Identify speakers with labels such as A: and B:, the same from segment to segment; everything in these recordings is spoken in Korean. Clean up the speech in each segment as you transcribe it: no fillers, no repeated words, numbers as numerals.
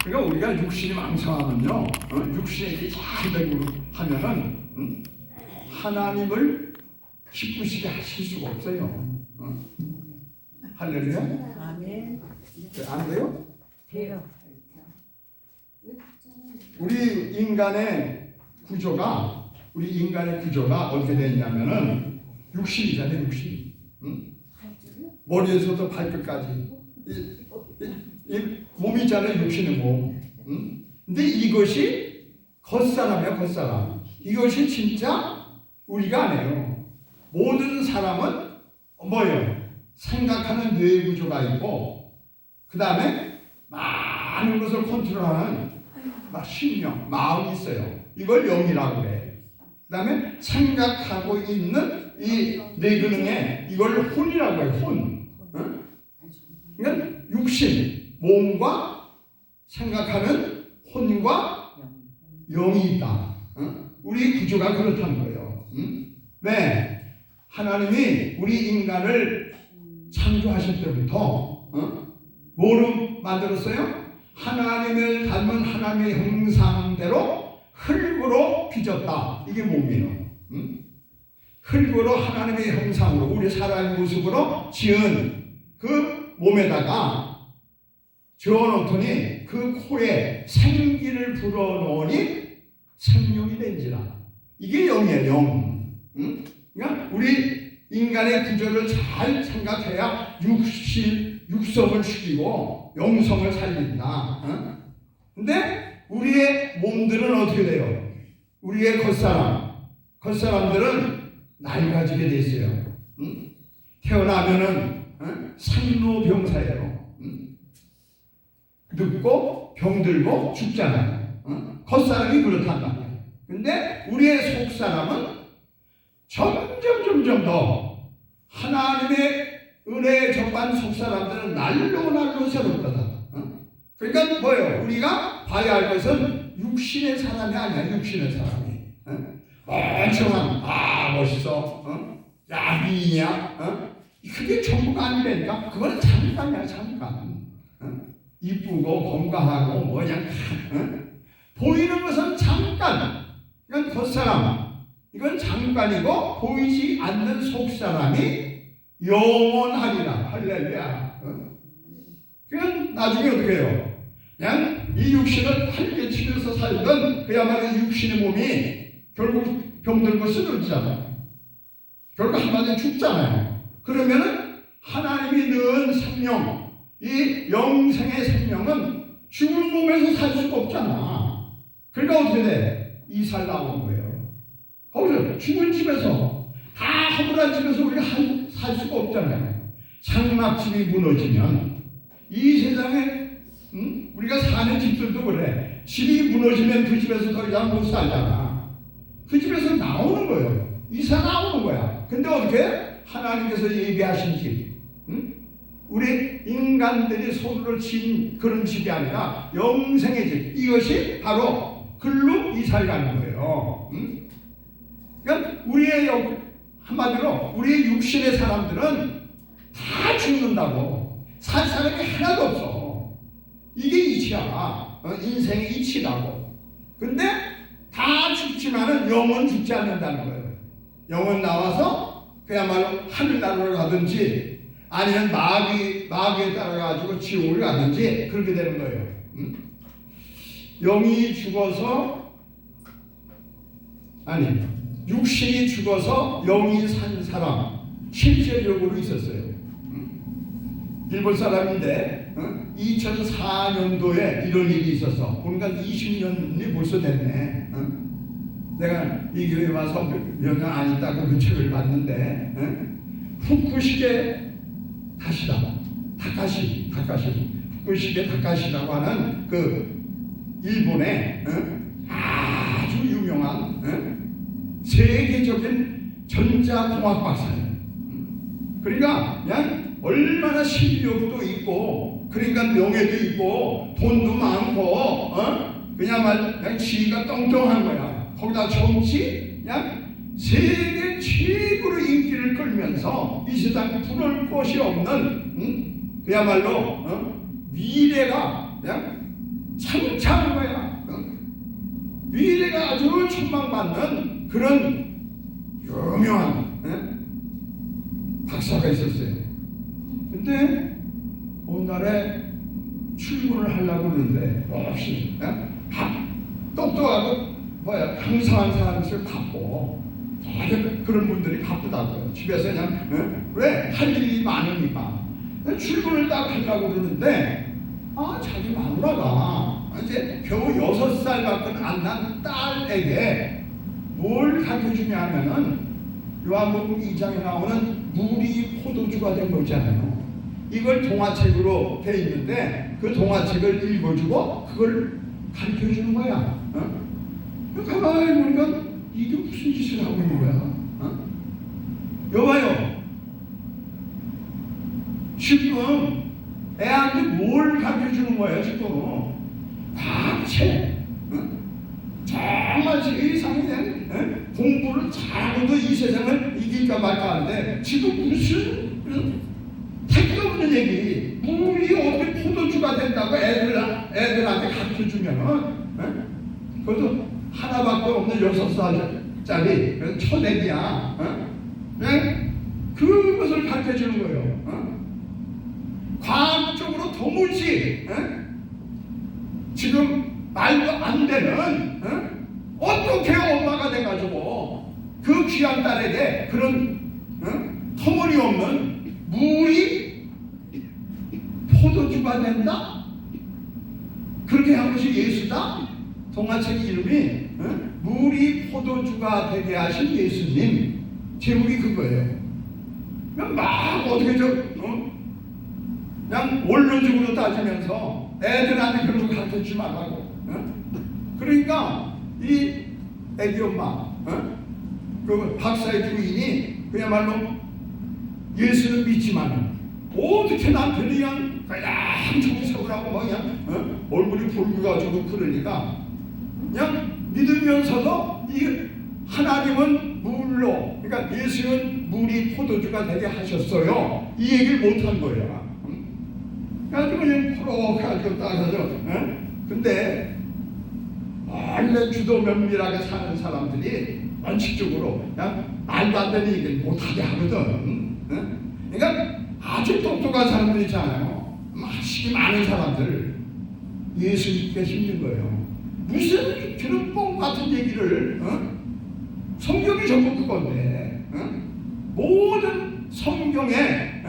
A: 그러니까 우리가 육신이 망성하면요, 육신이 잘 되고 하면은 하나님을 기쁘시게 하실 수가 없어요. 할렐루야.
B: 아멘.
A: 안 돼요?
B: 돼요.
A: 우리 인간의 구조가 어떻게 되냐면은 육신이잖아요, 육신. 머리에서부터 발끝까지 이 몸이잖아요, 육신의 몸. 근데 이것이 겉사람이야, 겉사람. 이것이 진짜 우리가 아니에요. 모든 사람은 뭐예요? 생각하는 뇌 구조가 있고, 그 다음에 많은 것을 컨트롤하는 신령, 마음이 있어요. 이걸 영이라고 그래. 그 다음에 생각하고 있는 이 뇌기능에 이걸 혼이라고 해요. 혼. 그러니까 육신, 몸과 생각하는 혼과 영이 있다. 우리 구조가 그렇다는 거예요. 왜? 하나님이 우리 인간을 창조하실 때부터 뭐로 만들었어요? 하나님을 닮은 하나님의 형상대로 흙으로 빚었다. 이게 몸이에요. 흙으로 하나님의 형상으로 우리 사람의 모습으로 지은 그 몸에다가 저어놓더니 그 코에 생기를 불어넣으니 생명이 된지라. 이게 영이에요, 영. 그러니까 우리 인간의 구조를 잘 생각해야 육성을 죽이고 영성을 살린다. 근데 우리의 몸들은 어떻게 돼요? 우리의 겉사람들은 낡아지게 돼 있어요. 태어나면은 생로병사예요. 늙고 병들고 죽잖아요. 겉사람이 그렇단 말이에요. 근데 우리의 속사람은 점점 더 하나님의 은혜에 접한 속사람들은 날로 새롭다. 그러니까 뭐예요? 우리가 봐야 할 것은 육신의 사람이 아니야. 육신의 사람이 멍청한 멋있어, 야 미인이야, 그게 전부가 아니라니까. 그건 잠깐이야, 잠깐. 이쁘고 건강하고 그냥 보이는 것은 잠깐. 이건 겉사람, 이건 잠깐이고 보이지 않는 속사람이 영원하리라. 할렐루야. 그건 나중에 어떻게 해요? 그냥 이 육신을 활개치면서 살던 그야말로 육신의 몸이 결국 병들고 쓰러지잖아요. 결국 한마디로 죽잖아요. 그러면은 하나님이 넣은 생명, 이 영생의 생명은 죽은 몸에서 살 수가 없잖아. 그러니까 어떻게 돼? 이살 나오는 거예요. 거기서 죽은 집에서, 다 허물한 집에서 우리가 살 수가 없잖아요. 장막집이 무너지면 이 세상에 우리가 사는 집들도 그래. 집이 무너지면 그 집에서 더 이상 못 살잖아. 그 집에서 나오는 거예요. 이사 나오는 거야. 근데 어떻게? 하나님께서 예비하신 집, 우리 인간들이 손으로 지은 그런 집이 아니라 영생의 집, 이것이 바로 글로 이사를 가는 거예요. 그러니까 한마디로 우리의 육신의 사람들은 다 죽는다고. 살 사람이 하나도 없어. 이게 이치야. 인생의 이치라고. 근데 다 죽지만은 영은 죽지 않는다는 거예요. 영은 나와서 그야말로 하늘나라를 가든지 아니면 마귀에 따라가지고 지옥을 가든지 그렇게 되는 거예요. 영이 죽어서, 육신이 죽어서 영이 산 사람 실제적으로 있었어요. 일본 사람인데 2004년도에 이런 일이 있었어. 그러니까 20년이 벌써 됐네. 내가 이 교회에 와서 몇 년 안 있다고 그 책을 봤는데 후쿠시게 타카시 후쿠시게 타카시라고 하는 그 일본의 아주 유명한 세계적인 전자공학 박사예요. 그러니까 그냥 얼마나 실력도 있고, 그러니까 명예도 있고, 돈도 많고, 그냥 지위가 똥똥한 거야. 거기다 정치, 그냥 세계 최고로 인기를 끌면서 이 세상 부러울 것이 없는, 그야말로 미래가 그냥 창창한 거야. 미래가 아주 촉망받는 그런 유명한 박사가 있었어요. 근데 어느 날에 출근을 하려고 그러는데 없이 똑똑하고 강성한 사람들 바빠. 되게 그런 분들이 바쁘다고요. 집에서 그냥 왜? 할 일이 많으니까 출근을 딱 하려고 그러는데 자기 마누라가 이제 겨우 6살밖에 안 난 딸에게 뭘 가르쳐주냐 하면은 요한복음 2장에 나오는 물이 포도주가 된 거잖아요. 이걸 동화책으로 돼 있는데 그 동화책을 읽어주고 그걸 가르쳐주는 거야. 가만히 보니까 이게 무슨 짓을 하고 있는 거야? 여봐요. 지금 애한테 뭘 가르쳐주는 거야 지금? 과학책. 정말 세상에 대한 공부를 잘하고도 이 세상을 이길까 말까 하는데 지금 무슨 택도 없는 얘기. 물이 어떻게 포도주가 된다고 애들한테 가르쳐주면은 그것도 하나밖에 없는 6살짜리 그래서 초대기야. 그것을 가르쳐주는 거예요. 과학적으로 도무지 지금 말도 안 되는 어떻게 엄마가 돼가지고 그 귀한 딸에게 그런 터무니없는 물이 포도주가 된다? 그렇게 한 것이 예수다? 동화책 이름이 물이 포도주가 되게 하신 예수님. 제목이 그거예요. 그냥 막 어떻게 그냥 원론적으로 따지면서 애들한테 그런 거 가르쳐주지 말라고. 그러니까 이 애기 엄마 그 박사의 부인이 그야말로 예수를 믿지만 어떻게 남편이 그냥 정색을 그냥 얼굴이 붉어가지고 그러니까 그냥 믿으면서도 이 하나님은 물로, 그러니까 예수는 물이 포도주가 되게 하셨어요. 이 얘기를 못한 거야. 그래서 그냥 그렇게 가지고 따라서 근데 원래 주도 면밀하게 사는 사람들이 원칙적으로 그냥 말도 안 되는 얘기를 못하게 하거든. 그러니까 아주 똑똑한 사람들 있잖아요. 맛이 많은 사람들 예수 믿기가 힘든 거예요. 무슨 그런 뻥 같은 얘기를 성경이 전부 그건데 모든 성경의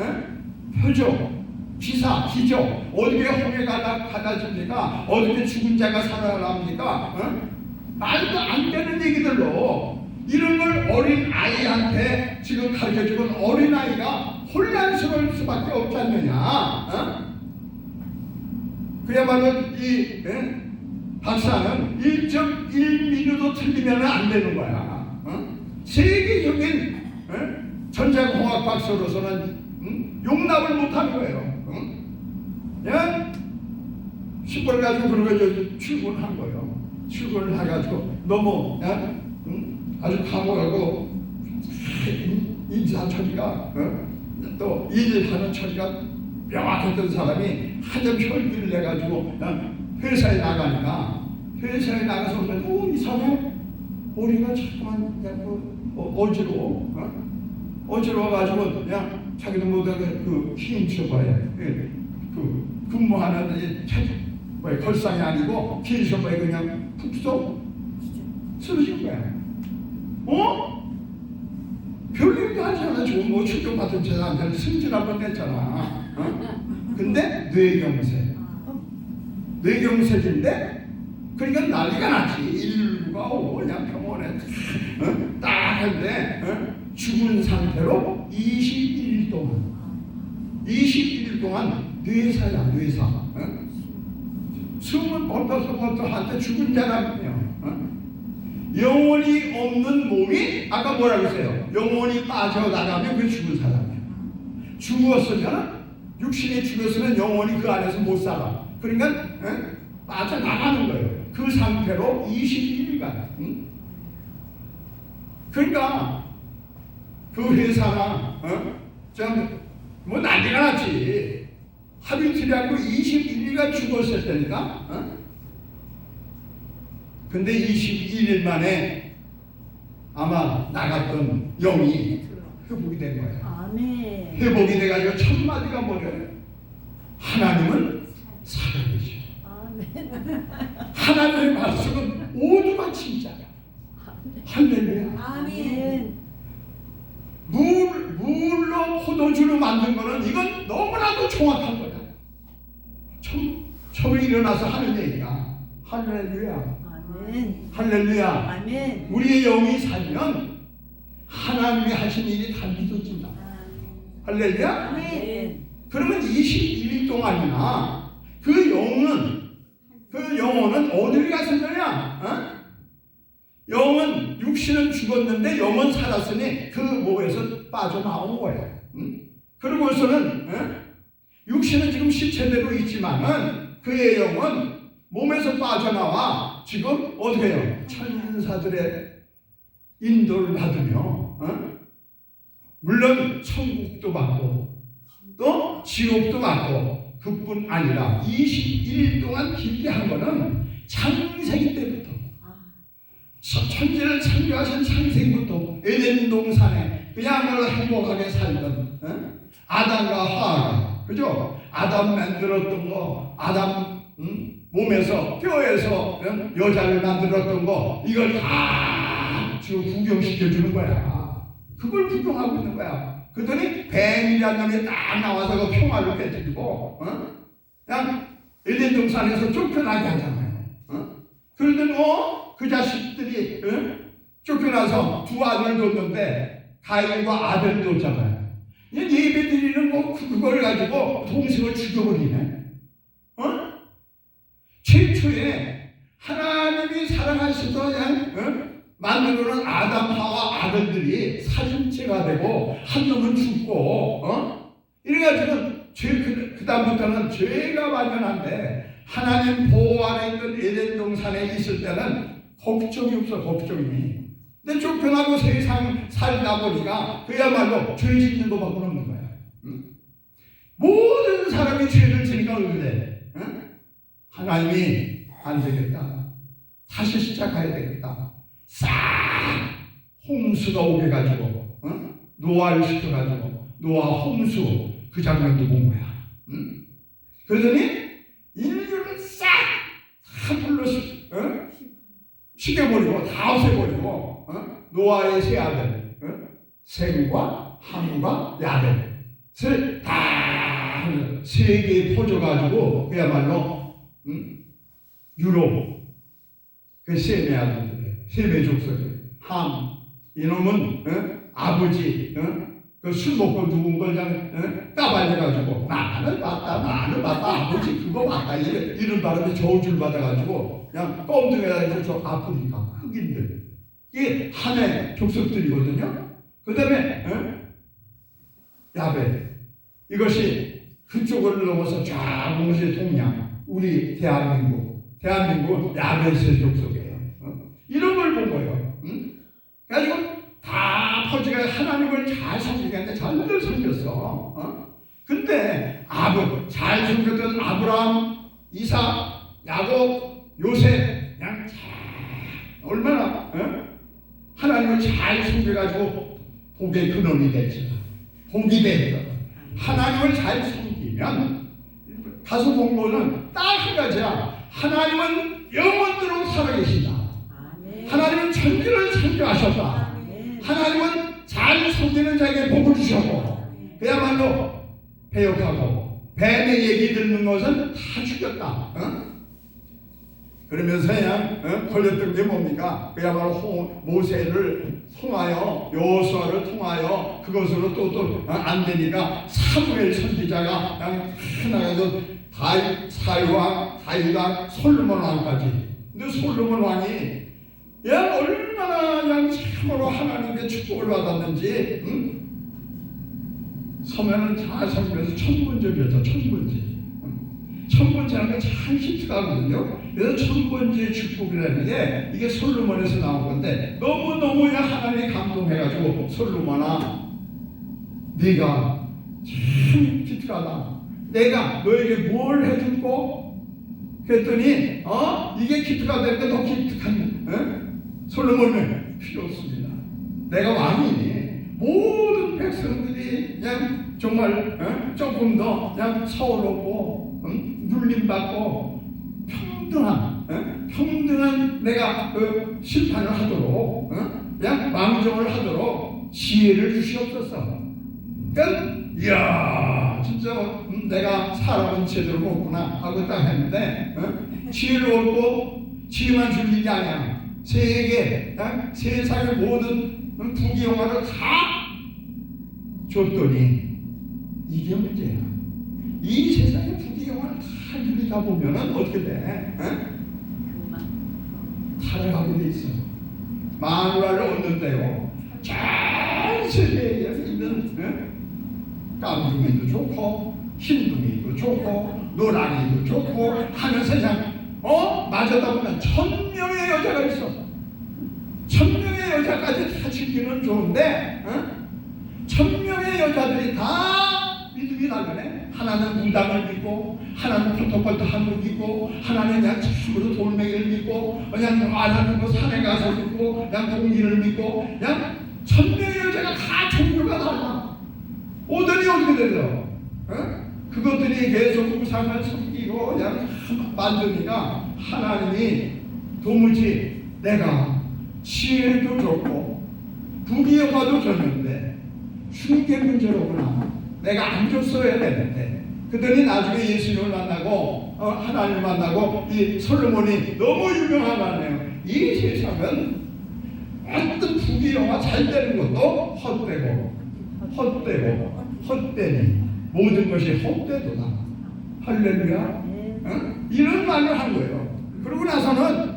A: 표적, 기사, 기적 어떻게 홍해가 갈라집니까? 어떻게 죽은 자가 살아납니까? 말도 안 되는 얘기들로 이런 걸 어린 아이한테 지금 가르쳐주면 어린 아이가 혼란스러울 수밖에 없지 않느냐? 그야말로 이 박사는 1.1mm도 틀리면 안 되는 거야. 세계적인 전자공학 박사로서는 용납을 못하는 거예요. 그냥 신발 가지고 그러고 출근한 거예요. 출근을 해가지고 너무 아주 감옥하고 인사처리가 또 일하는 처리가 명확했던 사람이 한점 혈기를 내가지고 회사에 나가니까 회사에 나가서 이상해 머리가 자꾸만 어지러워가지고 그냥 자기도 못하게 그 흰쇼파에 그 근무하는 걸상이 아니고 흰쇼파에 그냥 푹 쓰러진 거야. 별일도 하지 않아. 지금 뭐 출교받은 제자한테는 승진 한번 냈잖아. 근데 뇌경색인데 그러니까 난리가 났지. 119가 오고 그냥 병원에 딱 했는데 죽은 상태로 21일 동안 뇌사야. 숨을 뻗어서 한테 죽은 자라군요. 영혼이 없는 몸이 아까 뭐라 그랬어요? 영혼이 빠져나가면 그 죽은 사람이야. 죽었으면 육신이 죽었으면 영혼이 그 안에서 못 살아. 그러니까 빠져나가는 거예요. 그 상태로 21일간. 그러니까 그 회사가 뭐 난리가 났지. 하루 이틀이 아니고 21일간 죽었을 때니까 근데 21일 만에 아마 나갔던 영이 회복이 된 거예요.
B: 아멘.
A: 회복이 돼가지고 첫 마디가 뭐래요? 하나님은 살아계셔.
B: 아멘.
A: 하나님의 말씀은 모두가 진짜야. 할렐루야.
B: 아멘.
A: 물로 포도주로 만든 거는 이건 너무나도 정확한 거야. 처음에 일어나서 하는 얘기가. 할렐루야.
B: 아멘.
A: 할렐루야.
B: 아멘.
A: 우리의 영이 살면 하나님이 하신 일이 다 믿어진다. 할렐루야.
B: 아멘.
A: 그러면 21일 동안이나 그 영혼은 어디를 갔을 거냐? 영은 육신은 죽었는데 영은 살았으니 그 몸에서 빠져나온 거예요. 그러고서는 육신은 지금 시체대로 있지만은 그의 영은 몸에서 빠져나와 지금 어떻게 해요? 천사들의 인도를 받으며 물론 천국도 받고 또 지옥도 받고 그뿐 아니라 21일 동안 길게 한 거는 창세기 때부터 천지를 창조하신 창세기부터 에덴 동산에 그야말로 행복하게 살던 아담과 하와가, 그죠? 아담 만들었던 거, 아담 몸에서 뼈에서 여자를 만들었던 거, 이걸 다 지금 구경시켜 주는 거야. 그걸 구경하고 있는 거야. 그랬더니 뱀이라는 놈이 딱 나와서 그 평화를 깨뜨리고 그냥 에덴 동산에서 쫓겨나게 하잖아요. 그러더니 그 자식들이 쫓겨나서 두 아들을 뒀는데 가인과 아들을 뒀잖아요. 예배 드리는 그걸 가지고 동생을 죽여버리네. 최초에 하나님이 사랑하셔서 만들어놓은 아담 하와 아들들이 사진체가 되고 한 놈은 죽고 이래가지고 그 다음부터는 죄가 만연한데 하나님 보호 안에 있던 에덴 동산에 있을 때는 걱정이 없어. 걱정이. 근데 쫓겨나고 세상 살다 보니까 그야말로 죄 짓는 것밖에 없는 거야. 모든 사람이 죄를 지니까 그래. 하나님이 안 되겠다. 다시 시작해야 되겠다. 싹 홍수가 오게 가지고 노아를 시켜가지고 노아 홍수 그 장면도 본 거야. 그러더니 인류를 싹 물로 식여버리고 다 없애버리고 노아의 세 아들 셈과 함과 야벳을 다 세계에 퍼져가지고 그야말로 유럽 그 셈의 아들들 셈의 족속이 함 이놈은 아버지 그 술 먹고 누군 걸 그냥 까발려가지고 나는 맞다 아버지 그거 맞다 이런 바람에 저주를 받아가지고 그냥 껌둥이라서 저 아프니까 흑인들 이게 한해 족속들이거든요. 그 다음에 야벳 이것이 그쪽을 넘어서 쫙 동시에 동양 우리 대한민국은 야벳의 족속이에요. 이런 걸 본 거예요. 그래가지고 다 퍼지가 하나님을 잘 섬기는데 잘들 섬겼어. 근데 잘 섬겼던 아브라함, 이삭, 야곱, 요셉 그냥 얼마나 하나님을 잘 섬겨가지고 복의 근원이 됐지. 복이 됐어. 하나님을 잘 섬기면 가서 본 거는 딱 한 가지야. 하나님은 영원토록 살아계신다. 하나님은 천지를 창조하셨다. 하나님은 잘 섬기는 자에게 복을 주셨고 그야말로 배역하고 뱀의 얘기 듣는 것은 다 죽였다. 그러면서 그냥 걸렸던 게 뭡니까? 그야말로 모세를 통하여 여호수아를 통하여 그것으로 또 안 되니까 사무엘 선지자가 그냥 나가서 다윗왕 솔로몬 왕까지. 근데 솔로몬 왕이 얼마나 그냥 참으로 하나님의 축복을 받았는지 서면은 잘 섬기면서 천번제였죠. 천번제라는 게 참 히트가거든요. 그래서 천번제의 축복이라는 게 이게 솔로몬에서 나온 건데 너무너무 하나님이 감동해가지고 솔로몬아 네가 참 히트가다. 내가 너에게 뭘 해줬고 그랬더니 이게 기특하다 니까 더 기특한 솔로몬은 필요 없습니다. 내가 왕이니 모든 백성들이 그냥 정말 조금 더 그냥 서울없고 눌림받고 평등한 내가 그 심판을 하도록 그냥 왕정을 하도록 지혜를 주시옵소서. 그러니까 이야 진짜 내가 사람은 제대로 먹구나 하고 딱 했는데 지혜를 얻고 지혜만 줄 일이 아니야. 세계 세상의 모든 부귀영화를 다 줬더니 이게 문제야. 이 세상의 부귀영화를 다 누리다 보면은 어떻게 돼? 타락하게 돼 있어. 만화를 얻는데요. 전 세계에 있는 깜둥이도 좋고 흰둥이도 좋고 노랑이도 좋고 하는 세상 맞았다 보면 1000명의 여자가 있어. 1000명의 여자까지 다 지키면 좋은데 1000명의 여자들이 다 믿음이 다르네. 하나는 무당을 믿고 하나는 포토폴타한을 믿고 하나는 그냥 참으로 돌멩이를 믿고 그냥 안 하는 거 산에 가서 믿고 그냥 공기를 믿고 그냥 1000명의 여자가 다 종류가 달라. 오더니 어떻게 되죠? 그것들이 계속 우상을 섬기고 그냥 만드니까 하나님이 도무지 내가 지혜도 줬고 부귀영화도 줬는데 흉계 문제로구나. 내가 안 줬어야 되는데. 그러더니 나중에 예수님을 만나고 하나님을 만나고 이 솔로몬이 너무 유명하다네요. 이 세상은 어떤 부귀영화 잘 되는 것도 헛되니 모든 것이 헛되도다. 할렐루야. 이런 말을 한 거예요. 그러고 나서는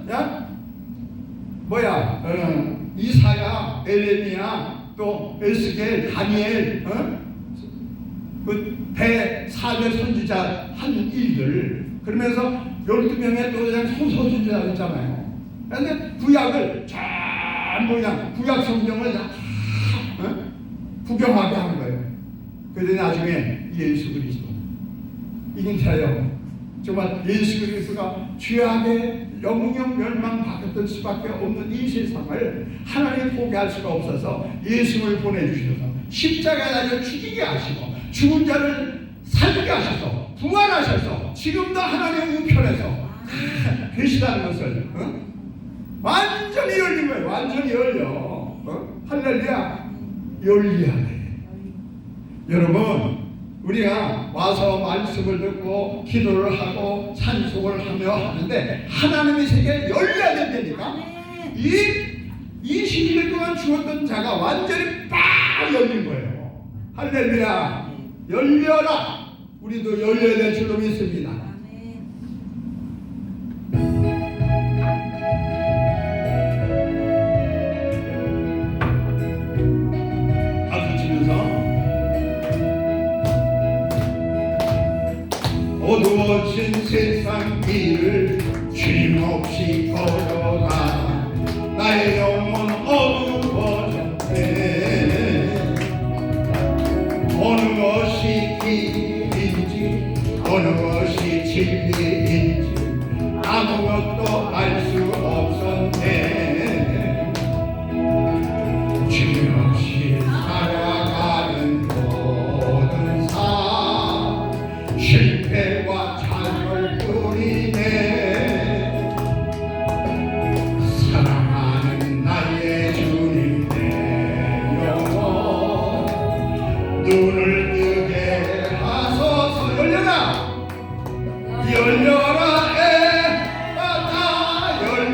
A: 이사야, 에레미야, 또 에스겔, 다니엘, 그 대사대 선지자 한 일들 그러면서 12명의 또 그냥 소선지자 있잖아요. 그런데 구약을 전부 그냥 구약 성경을 다 구경하게 한 거예요. 그런데 나중에 예수 그리스도 이긴자요. 정말 예수 그리스도가 죄악의 영영 멸망받았던 수밖에 없는 이 세상을 하나님 포기할 수가 없어서 예수를 보내주셔서 십자가에 달려 죽이게 하시고 죽은 자를 살게 하셔서 부활하셔서 지금도 하나님의 우편에서 계시다는 것을 완전히 열린 거예요. 완전히 열려. 할렐루야. 열리하네. 여러분 우리가 와서 말씀을 듣고 기도를 하고 찬송을 하며 하는데 하나님의 세계에 열려야 된다니까. 이 시일 동안 죽었던 자가 완전히 빡 열린 거예요. 할렐루야. 열려라. 우리도 열려야 될 줄로 믿습니다. 박수 치면서 어두워진 세상 길을 주님 없이 걸어가 나의 영혼 어두워졌네. 어느 것이 길인지 어느 것이 진리인지 아무것도 알 수 없었네. 주님 없이 살아가는 모든 삶 실패와 좌절뿐이네. 사랑하는 나의 주님 내 영혼 눈을 뜨게 하소서. 열려라. 열려라 에바다 열려라.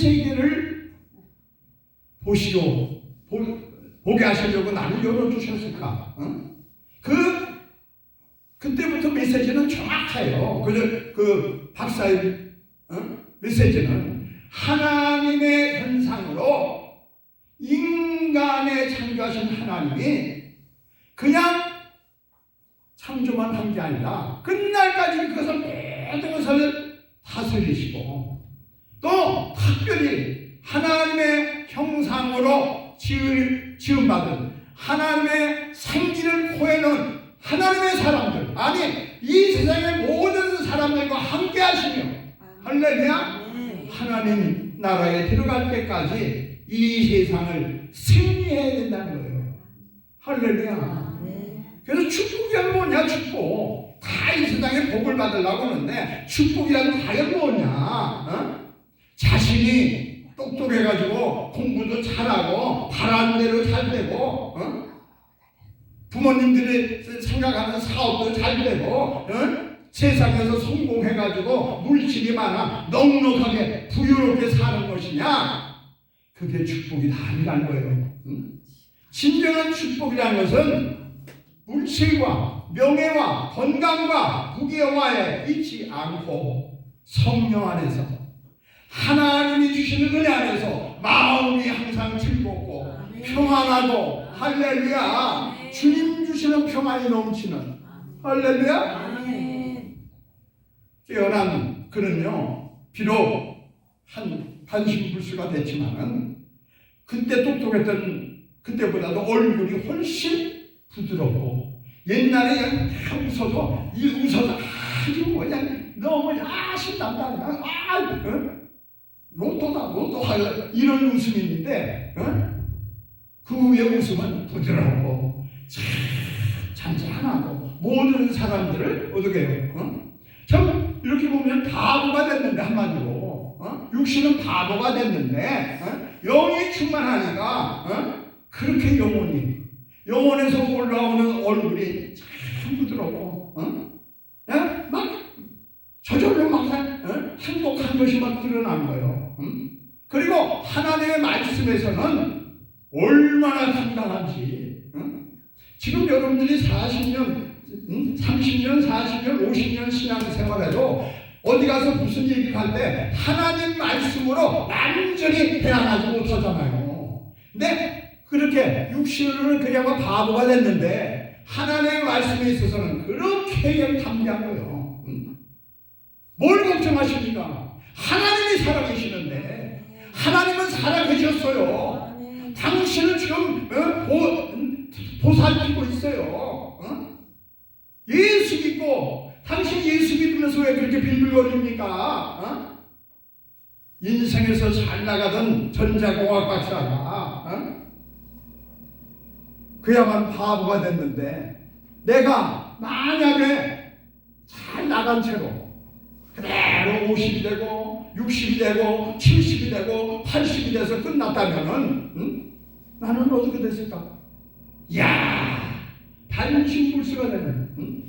A: 세계를 보게 하시려고 나를 열어주셨을까? 그때부터 메시지는 정확해요. 그 박사의 메시지는 하나님의 현상으로 인간의 창조하신 하나님이 그냥 창조만 한 게 아니라 끝날까지 그것을 모든 것을 다스리시고 또 특별히 하나님의 형상으로 지음받은 하나님의 생기를 코에는 하나님의 사람들, 아니 이 세상의 모든 사람들과 함께 하시며 할렐루야, 하나님 나라에 들어갈 때까지 이 세상을 승리해야 된다는 거예요. 할렐루야. 그래서 축복이란 뭐냐? 축복. 다 이 세상에 복을 받으려고 하는데 축복이란 과연 뭐냐? 자신이 똑똑해가지고 공부도 잘하고 바라는 대로 잘 되고 부모님들이 생각하는 사업도 잘 되고 세상에서 성공해가지고 물질이 많아 넉넉하게 부유롭게 사는 것이냐? 그게 축복이 다 아니라는 거예요. 진정한 축복이라는 것은 물질과 명예와 건강과 부귀영화에 있지 않고 성령 안에서 하나님이 주시는 은혜 안에서 마음이 항상 즐겁고 평안하고 할렐루야, 주님 주시는 평안이 넘치는 할렐루야. 깨어난 그는요 비록 한 반신불수가 됐지만은 그때 똑똑했던 그때보다도 얼굴이 훨씬 부드럽고 옛날에 그냥 다 웃어도 아주 그냥 너무 신난다 로또 할 이런 웃음인데 그 후의 웃음은 부드럽고 잔잔하고 모든 사람들을 어떻게 해요? 참 이렇게 보면 바보가 됐는데 한마디로 육신은 바보가 됐는데 영이 충만하니까 그렇게 영혼에서 올라오는 얼굴이 참 부드럽고 막 저절로 막 행복한 것이 막 드러나는 거예요. 그리고 하나님의 말씀에서는 얼마나 당당한지 지금 여러분들이 40년, 30년, 40년, 50년 신앙생활해도 어디 가서 무슨 얘기를 할 때 하나님 말씀으로 완전히 대항하지 못하잖아요. 근데 그렇게 육신으로는 그냥 바보가 됐는데 하나님의 말씀에 있어서는 그렇게 담대한 거예요. 뭘 걱정하십니까? 하나님이 살아계시는데 하나님은 살아계셨어요. 당신은 지금 보살피고 있어요. 예수 믿고 당신 예수 믿으면서 왜 그렇게 빌빌거립니까? 인생에서 잘 나가던 전자공학 박사가 그야만 바보가 됐는데 내가 만약에 잘 나간 채로 그대로 50이 되고 60이 되고 70이 되고 80이 돼서 끝났다면은 나는 어떻게 됐을까? 야, 반신불수가 되는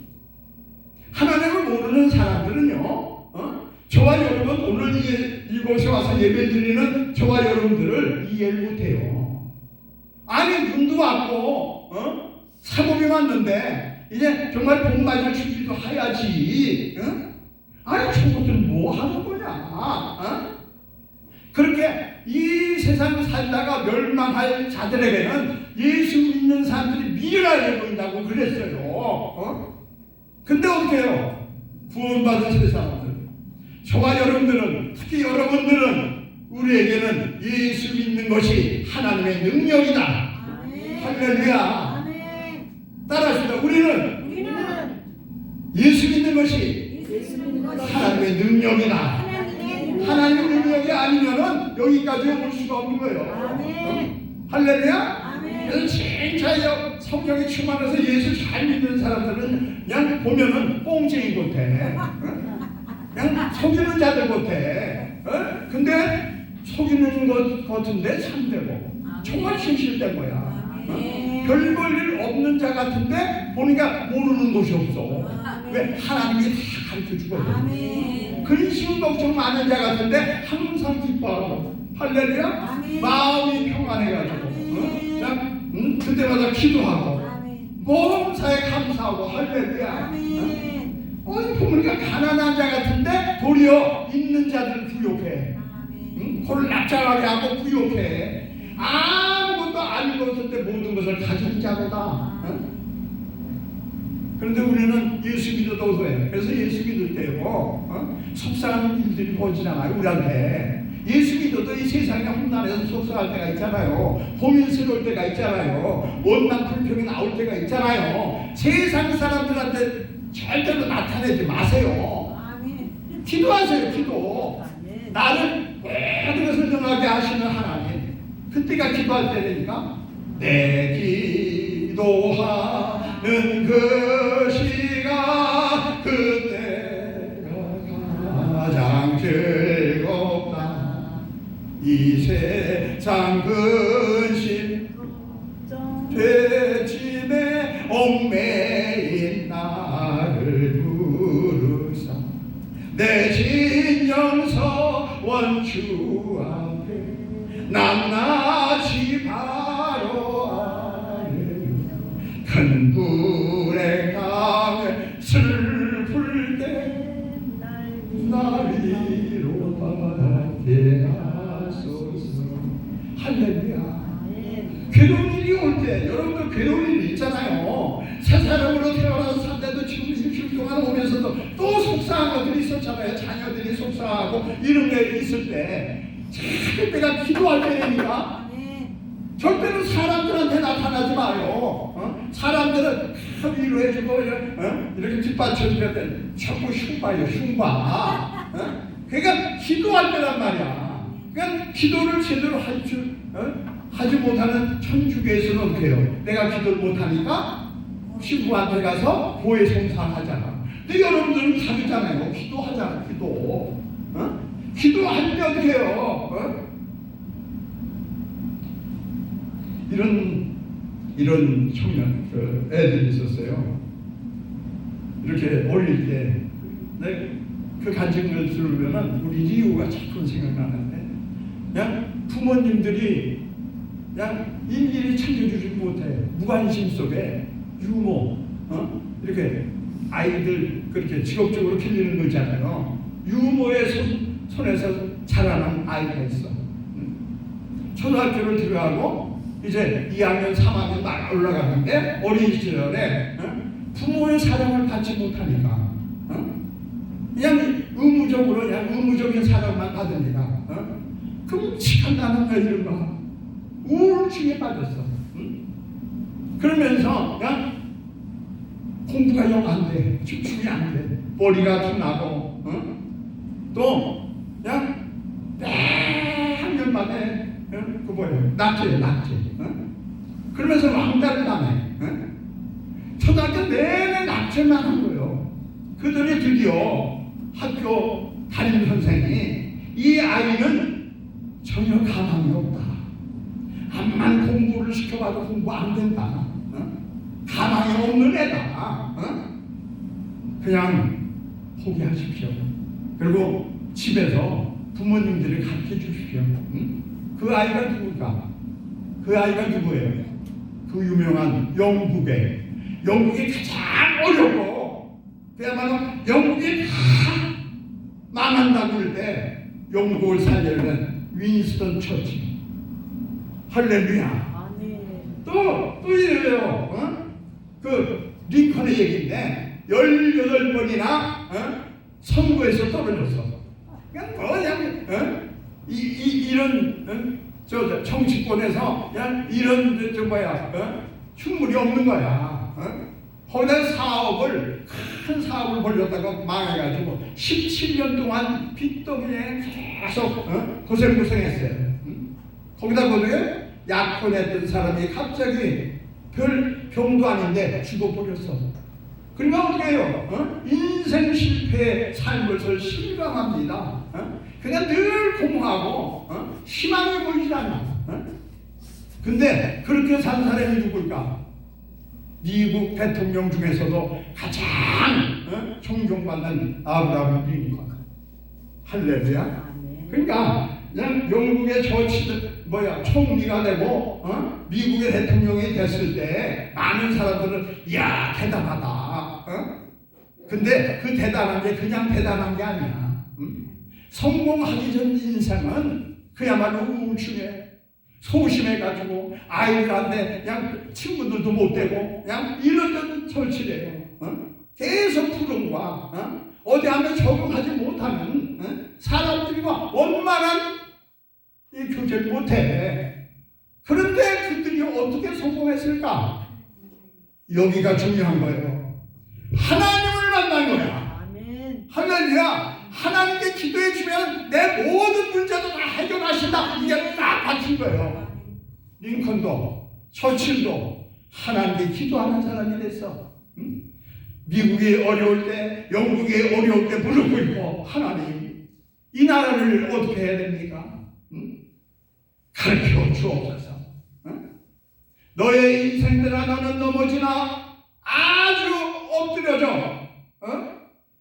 A: 하나님을 모르는 사람들은요 저와 여러분 오늘 이곳에 와서 예배드리는 저와 여러분들을 이해를 못해요. 아니 눈도 왔고 사범이 왔는데 이제 정말 복 맞을 준비도 해야지. 아니 저것들은 뭐 하는 거냐? 그렇게 이 세상 살다가 멸망할 자들에게는 예수 믿는 사람들이 미련하게 보인다고 그랬어요. 근데 어떻게 해요? 구원받은 세상들 저와 여러분들은 특히 여러분들은 우리에게는 예수 믿는 것이 하나님의 능력이다. 할렐루야. 따라합시다. 우리는 예수 믿는 것이 하나님의 능력이다. 하나님의 능력이 아니면은 여기까지 올 수가 없는 거예요. 할렐루야. 그래서 진짜 성령이 충만해서 예수 잘 믿는 사람들은 그냥 보면은 뽕쟁이 같아. 그냥 속이는 자들 같아. 근데 속이는 것 같은데 참되고 정말 진실된 거야. 별 볼일 없는 자 같은데 보니까 모르는 것이 없어. 왜? 하나님이 다 가르쳐 주거든. 근심 걱정 많은 자 같은데 항상 기뻐하고 할렐루야.
B: 아멘.
A: 마음이 평안해가지고 그냥 그때마다 기도하고
B: 아멘.
A: 몸사에 감사하고 할렐루야.
B: 아멘.
A: 부모니까 가난한 자 같은데 도리어 있는 자들 부욕해. 코를 납작하게 하고 부욕해. 아무것도 안 입었을 때 모든 것을 가진 자보다. 그런데 우리는 예수 믿어도 그래. 그래서 예수 믿을 때요 속상한 일들이 벌어지잖아요. 우리한테 예수 믿어도 이 세상에 험난해서 속상할 때가 있잖아요. 고민스러울 때가 있잖아요. 원망 불평이 나올 때가 있잖아요. 세상 사람들한테 절대로 나타내지 마세요.
B: 아멘.
A: 기도하세요. 기도.
B: 아멘.
A: 나를 모든 것을 능하게 하시는 하나님. 그때가 기도할 때니까 내 기도하는 그 시간 그때가 가장 즐겁다. 이 세상 근심 죄짐에 얽매인 나를 부르사 내 진정서 원주 앞에 낱낱이 바로 아뢰 큰 불의 강에 슬플 때 나리로 받게 하소서. 할렐루야. 괴로운 일이 올 때, 여러분들 괴로운 일이 있잖아요. 새 사람으로 태어나서 산데도 지금 일주일 동안 오면서도 또 속상한 것들이 있었잖아요. 자녀들이 속상하고 이런 게 있을 때, 그때가 기도할 때니까 절대로 사람들한테 나타나지 마요. 사람들은 위로해주고 이렇게 뒷받쳐줄 때 자꾸 흉봐요, 흉봐. 그러니까 기도할 때란 말이야. 그러니까 기도를 제대로 하지 못하는 천주교에서는 어떻게 해요? 내가 기도를 못하니까 신부한테 가서 고해 성사하잖아. 근데 여러분들은 다르잖아요. 기도하잖아. 기도. 기도하는데 어떻게 해요? 이런 청년 애들이 있었어요. 이렇게 어릴 때 그 간증을 들으면은 우리 리우가 자꾸 생각나는데 그냥 부모님들이 그냥 일일이 챙겨주지 못해. 무관심 속에 유모 이렇게 아이들 그렇게 직업적으로 길리는 거 있잖아요. 유모의 손에서 자라난 아이가 있어. 초등학교를 들어가고 이제 2학년 3학년 막 올라가는데 어린 시절에 부모의 사랑을 받지 못하니까 그냥 의무적인 사랑만 받으니까 끔찍한 아이들 막 우울증에 빠졌어. 그러면서 그냥 공부가 영 안 돼. 집중이 안 돼. 머리가 둔하고 또 그냥 학년 만에 그 뭐예요? 낙제. 그러면서 왕따를 당해. 초등학교 내내 낙제만 한 거예요. 그들이 드디어 학교 담임 선생이 이 아이는 전혀 가망이 없다. 암만 공부를 시켜봐도 공부 안 된다. 가망이 없는 애다. 그냥 포기하십시오. 그리고 집에서 부모님들이 가르쳐 주십시오. 그 아이가 누굴까? 그 아이가 누구예요? 그 유명한 영국의 가장 어렵고 그야말로 영국이 다 망한다고 할 때 영국을 살려낸 윈스턴 처칠. 할렐루야. 또 이래요. 그 링컨의 얘기인데 18번이나 선거에서 떨어졌어. 그냥 이런 정치권에서 그냥 이런 흉물이 없는 거야. 거기다 큰 사업을 벌였다가 망해가지고 17년 동안 빚더미에 계속 고생했어요. 거기다 거기에 약혼했던 사람이 갑자기 별 병도 아닌데 죽어버렸어. 그러니까 어떻게 해요? 인생 실패의 삶을 실감합니다. 그냥 늘 공허하고 희망이 보이지 않아. 근데 그렇게 산 사람이 누굴까? 미국 대통령 중에서도 가장 존경받는 아브라함 링컨. 할렐루야. 그러니까 그냥 영국의 총리가 되고 미국의 대통령이 됐을 때 많은 사람들은 이야 대단하다. 근데 그 대단한 게 그냥 대단한 게 아니야. 성공하기 전 인생은 그야말로 우울증에 소심해가지고 아이들한테 그냥 친구들도 못 되고 그냥 이러던 절치래요. 계속 불응과 어디 하면 적응하지 못하는 사람들과 원만한 이 교제를 못해. 그런데 그들이 어떻게 성공했을까? 여기가 중요한 거예요. 하나님을 만난 거야.
B: 아멘.
A: 할렐루야. 하나님께 기도해 주면 내 모든 문제도 다 해결하신다. 이게 딱 박힌 거예요. 링컨도 처칠도 하나님께 기도하는 사람이 됐어. 미국이 어려울 때, 영국이 어려울 때 부르고 있고, 하나님 이 나라를 어떻게 해야 됩니까? 가르쳐 주옵소서. 너의 인생들아 너는 넘어지나 아주 엎드려져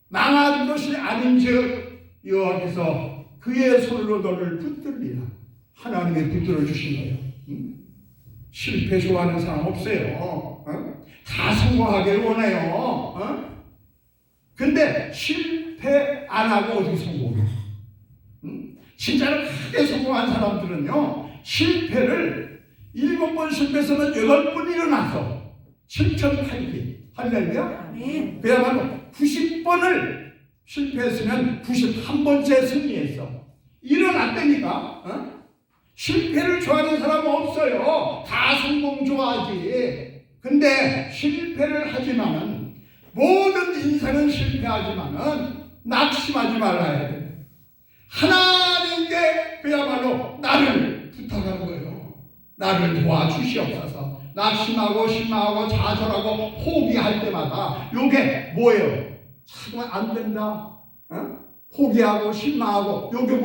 A: 망하는 것이 아닌즉 여호와께서 그의 손으로 너를 붙들리라. 하나님이 붙들어 주신 거예요. 실패 좋아하는 사람 없어요. 다 성공하길 원해요. 근데 실패 안 하고 어떻게 성공해? 진짜로 크게 성공한 사람들은요, 실패를 7번 실패했으면 8번 일어나서 7,800. 할렐루야.
B: 아멘.
A: 그야말로 90번을 실패했으면 91번째 승리했어. 일어났다니까. 실패를 좋아하는 사람은 없어요. 다 성공 좋아하지. 근데 실패를 하지만은 모든 인생은 실패하지만은 낙심하지 말아야 돼. 하나님께 그야말로 나를 부탁하는 거예요. 나를 도와주시옵소서. 낙심하고 실망하고 좌절하고 포기할 때마다 요게 뭐예요? 참 안 된다. 포기하고 실망하고 요게